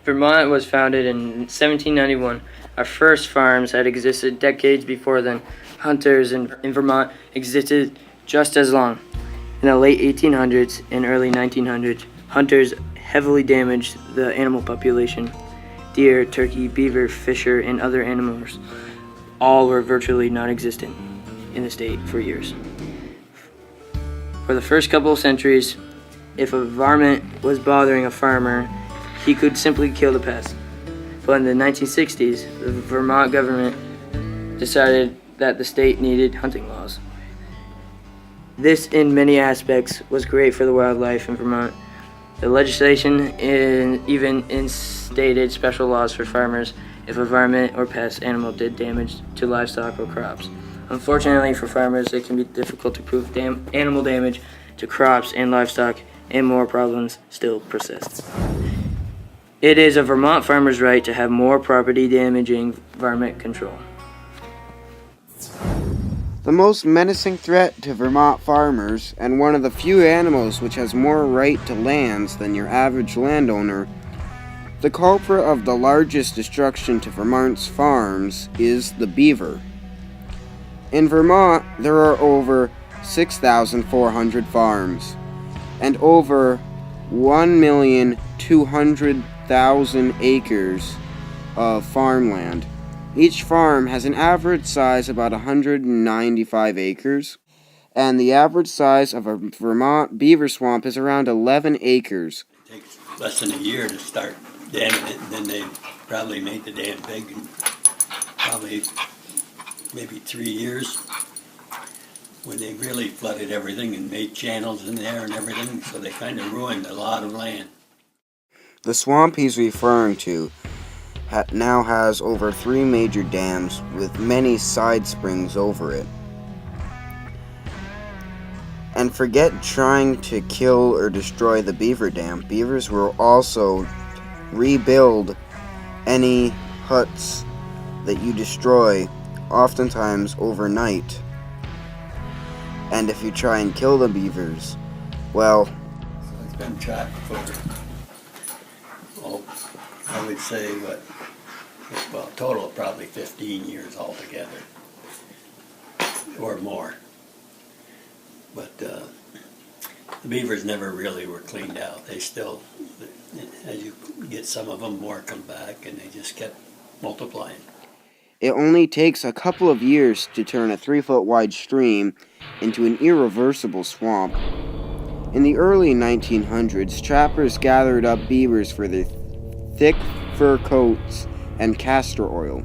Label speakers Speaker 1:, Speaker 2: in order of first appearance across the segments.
Speaker 1: Vermont was founded in 1791. Our first farms had existed decades before then. Hunters in Vermont existed just as long. In the late 1800s and early 1900s, hunters heavily damaged the animal population. Deer, turkey, beaver, fisher, and other animals all were virtually non-existent in the state for years. For the first couple of centuries, if a varmint was bothering a farmer, he could simply kill the pest. But in the 1960s, the Vermont government decided that the state needed hunting laws. This, in many aspects, was great for the wildlife in Vermont. The legislation even instated special laws for farmers if a varmint or pest animal did damage to livestock or crops. Unfortunately for farmers, it can be difficult to prove animal damage to crops and livestock, and more problems still persist. It is a Vermont farmer's right to have more property-damaging varmint control.
Speaker 2: The most menacing threat to Vermont farmers, and one of the few animals which has more right to lands than your average landowner, the culprit of the largest destruction to Vermont's farms is the beaver. In Vermont, there are over 6,400 farms, and over 1,200,000 acres of farmland. Each farm has an average size about 195 acres, and the average size of a Vermont beaver swamp is around 11 acres.
Speaker 3: It takes less than a year to start damming it, and then they probably make the dam big, and probably maybe 3 years when they really flooded everything and made channels in there and everything, so they kind of ruined a lot of land.
Speaker 2: The swamp he's referring to now has over 3 major dams with many side springs over it. And forget trying to kill or destroy the beaver dam. Beavers will also rebuild any huts that you destroy, oftentimes overnight. And if you try and kill the beavers, well...
Speaker 3: So it's been tracked for, I would say, total of probably 15 years altogether, or more. But the beavers never really were cleaned out. They still, as you get some of them, more come back, and they just kept multiplying.
Speaker 2: It only takes a couple of years to turn a 3-foot wide stream into an irreversible swamp. In the early 1900s, trappers gathered up beavers for their thick fur coats and castor oil.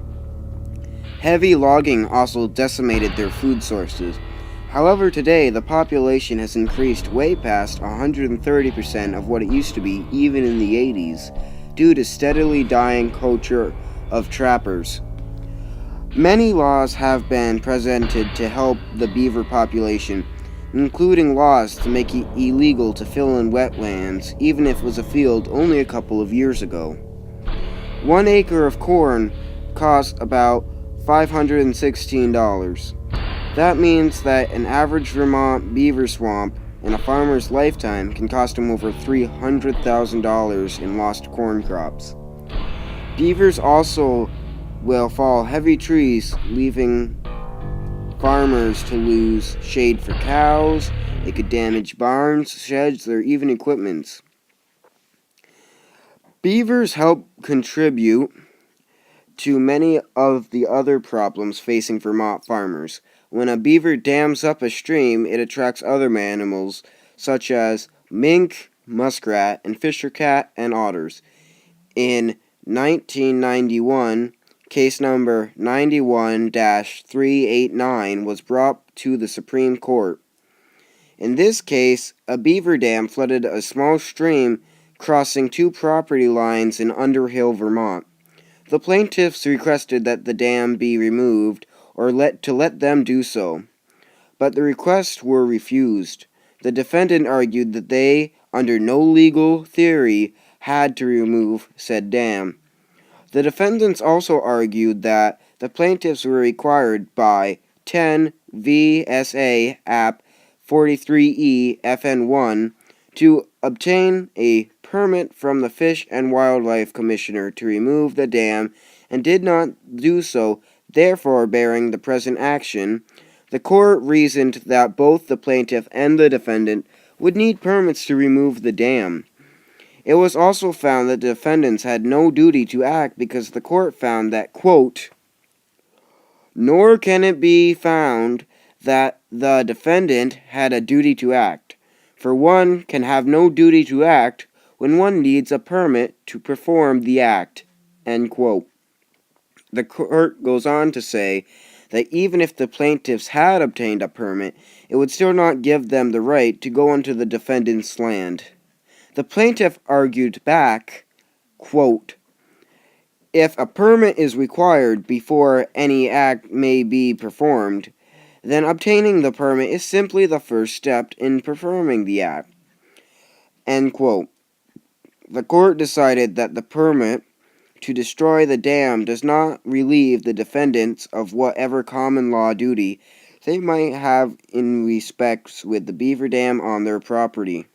Speaker 2: Heavy logging also decimated their food sources. However, today the population has increased way past 130% of what it used to be, even in the 80s, due to steadily dying culture of trappers. Many laws have been presented to help the beaver population, including laws to make it illegal to fill in wetlands, even if it was a field only a couple of years ago. 1 acre of corn costs about $516. That means that an average Vermont beaver swamp in a farmer's lifetime can cost him over $300,000 in lost corn crops. Beavers also will fall heavy trees, leaving farmers to lose shade for cows. It could damage barns, sheds, or even equipment. Beavers help contribute to many of the other problems facing Vermont farmers. When a beaver dams up a stream, it attracts other animals such as mink, muskrat, and fisher cat and otters. In 1991, case number 91-389, was brought to the Supreme Court. In this case, a beaver dam flooded a small stream crossing two property lines in Underhill, Vermont. The plaintiffs requested that the dam be removed or let them do so, but the requests were refused. The defendant argued that they, under no legal theory, had to remove said dam. The defendants also argued that the plaintiffs were required by 10 VSA App 43E FN1 to obtain a permit from the Fish and Wildlife Commissioner to remove the dam and did not do so, therefore bearing the present action. The court reasoned that both the plaintiff and the defendant would need permits to remove the dam. It was also found that the defendants had no duty to act because the court found that, quote, "Nor can it be found that the defendant had a duty to act, for one can have no duty to act when one needs a permit to perform the act," end quote. The court goes on to say that even if the plaintiffs had obtained a permit, it would still not give them the right to go onto the defendant's land. The plaintiff argued back, quote, "If a permit is required before any act may be performed, then obtaining the permit is simply the first step in performing the act," end quote. The court decided that the permit to destroy the dam does not relieve the defendants of whatever common law duty they might have in respects with the beaver dam on their property.